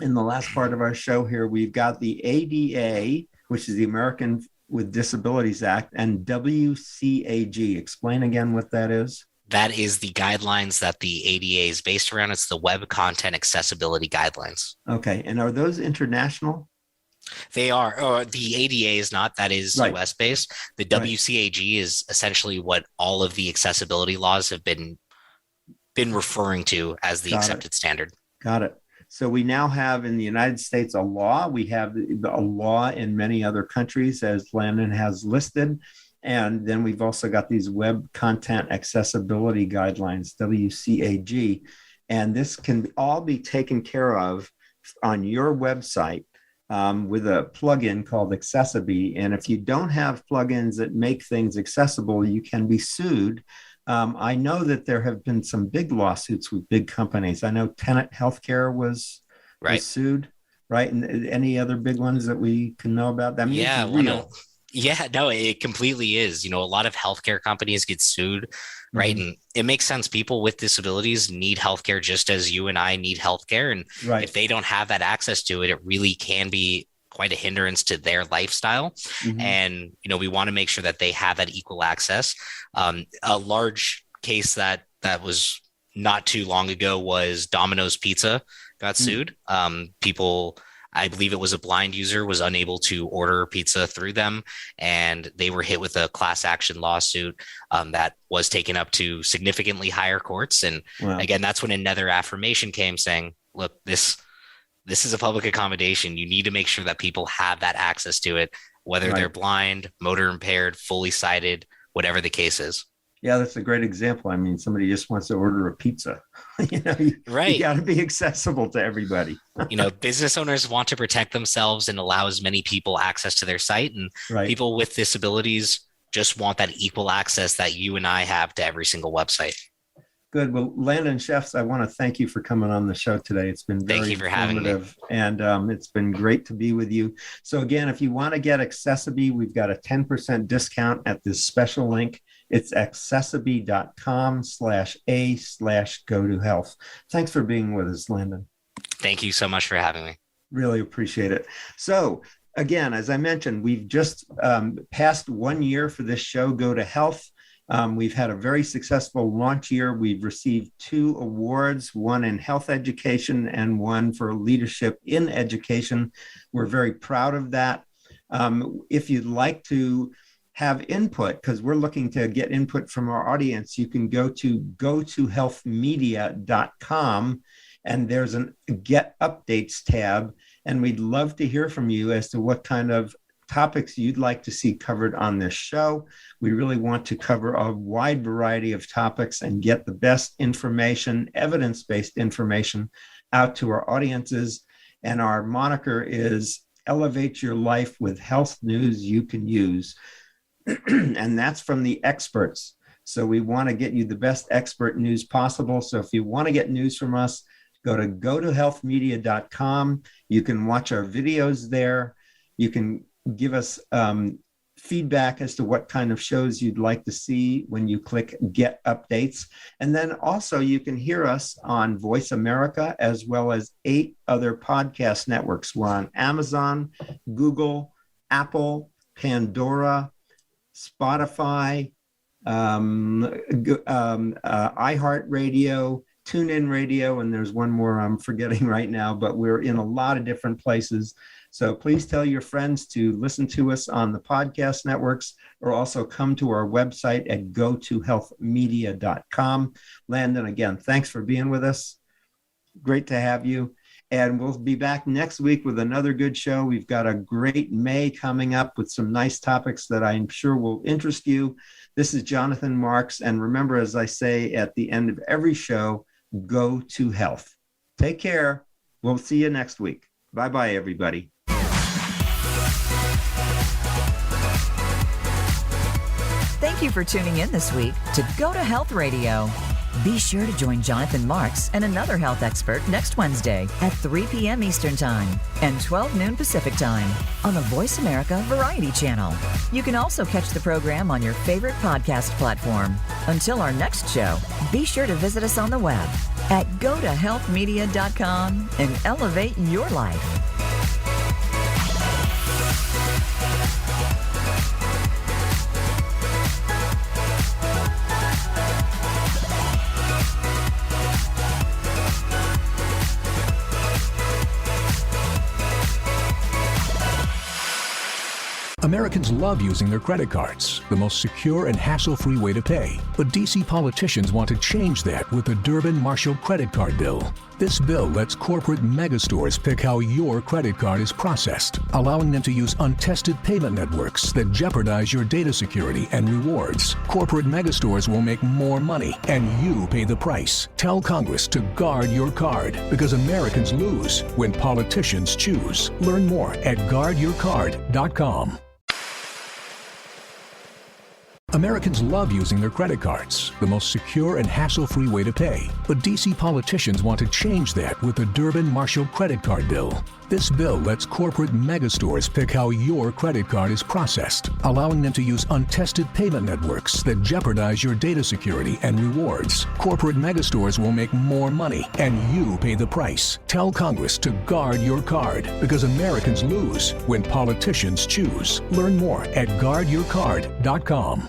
in the last part of our show here, we've got the ADA, which is the American with Disabilities Act, and WCAG. Explain again what that is. That is the guidelines that the ADA is based around. It's the Web Content Accessibility Guidelines. Okay. And are those international? They are. The ADA is not. That is US based. The WCAG is essentially what all of the accessibility laws have been referring to as the accepted standard. Got it. So we now have in the United States a law. We have a law in many other countries, as Landon has listed. And then we've also got these Web Content Accessibility Guidelines, WCAG. And this can all be taken care of on your website with a plugin called Accessibility. And if you don't have plugins that make things accessible, you can be sued. I know that there have been some big lawsuits with big companies. I know Tenet Healthcare was sued, right? And any other big ones that we can know about? That means real. Yeah, no, it completely is. A lot of healthcare companies get sued, right? And it makes sense. People with disabilities need healthcare just as you and I need healthcare. And if they don't have that access to it, it really can be quite a hindrance to their lifestyle. And, we want to make sure that they have that equal access. A large case that was not too long ago was Domino's Pizza got sued. People, I believe it was a blind user, was unable to order pizza through them, and they were hit with a class action lawsuit that was taken up to significantly higher courts. And again, that's when another affirmation came saying, look, this is a public accommodation. You need to make sure that people have that access to it, whether they're blind, motor impaired, fully sighted, whatever the case is. Yeah, that's a great example. I mean, somebody just wants to order a pizza. You got to be accessible to everybody. Business owners want to protect themselves and allow as many people access to their site. And people with disabilities just want that equal access that you and I have to every single website. Good. Well, Landon Chefs, I want to thank you for coming on the show today. It's been very informative, and it's been great to be with you. So again, if you want to get Accessibility, we've got a 10% discount at this special link. It's accessibility.com/a/go-to-health. Thanks for being with us, Landon. Thank you so much for having me. Really appreciate it. So again, as I mentioned, we've just passed 1 year for this show, Go to Health. We've had a very successful launch year. We've received 2 awards, one in health education and one for leadership in education. We're very proud of that. If you'd like to have input, because we're looking to get input from our audience, you can go to gotohealthmedia.com, and there's a Get Updates tab. And we'd love to hear from you as to what kind of topics you'd like to see covered on this show. We really want to cover a wide variety of topics and get the best information, evidence-based information, out to our audiences. And our moniker is Elevate Your Life with Health News You Can Use. And that's from the experts. So we want to get you the best expert news possible. So if you want to get news from us, go to gotohealthmedia.com. You can watch our videos there. You can give us feedback as to what kind of shows you'd like to see when you click Get Updates. And then also you can hear us on Voice America, as well as 8 other podcast networks. We're on Amazon, Google, Apple, Pandora, Spotify, iHeartRadio, TuneIn Radio, and there's one more I'm forgetting right now, but we're in a lot of different places. So please tell your friends to listen to us on the podcast networks, or also come to our website at gotohealthmedia.com. Landon, again, thanks for being with us. Great to have you. And we'll be back next week with another good show. We've got a great May coming up with some nice topics that I'm sure will interest you. This is Jonathan Marks. And remember, as I say at the end of every show, go to health. Take care. We'll see you next week. Bye-bye, everybody. Thank you for tuning in this week to Go to Health Radio. Be sure to join Jonathan Marks and another health expert next Wednesday at 3 p.m. Eastern Time and 12 noon Pacific Time on the Voice America Variety Channel. You can also catch the program on your favorite podcast platform. Until our next show, be sure to visit us on the web at gotohealthmedia.com and elevate your life. Americans love using their credit cards, the most secure and hassle-free way to pay. But DC politicians want to change that with the Durbin-Marshall credit card bill. This bill lets corporate megastores pick how your credit card is processed, allowing them to use untested payment networks that jeopardize your data security and rewards. Corporate megastores will make more money, and you pay the price. Tell Congress to guard your card, because Americans lose when politicians choose. Learn more at guardyourcard.com. Americans love using their credit cards, the most secure and hassle-free way to pay. But DC politicians want to change that with the Durbin-Marshall credit card bill. This bill lets corporate megastores pick how your credit card is processed, allowing them to use untested payment networks that jeopardize your data security and rewards. Corporate megastores will make more money, and you pay the price. Tell Congress to guard your card, because Americans lose when politicians choose. Learn more at guardyourcard.com.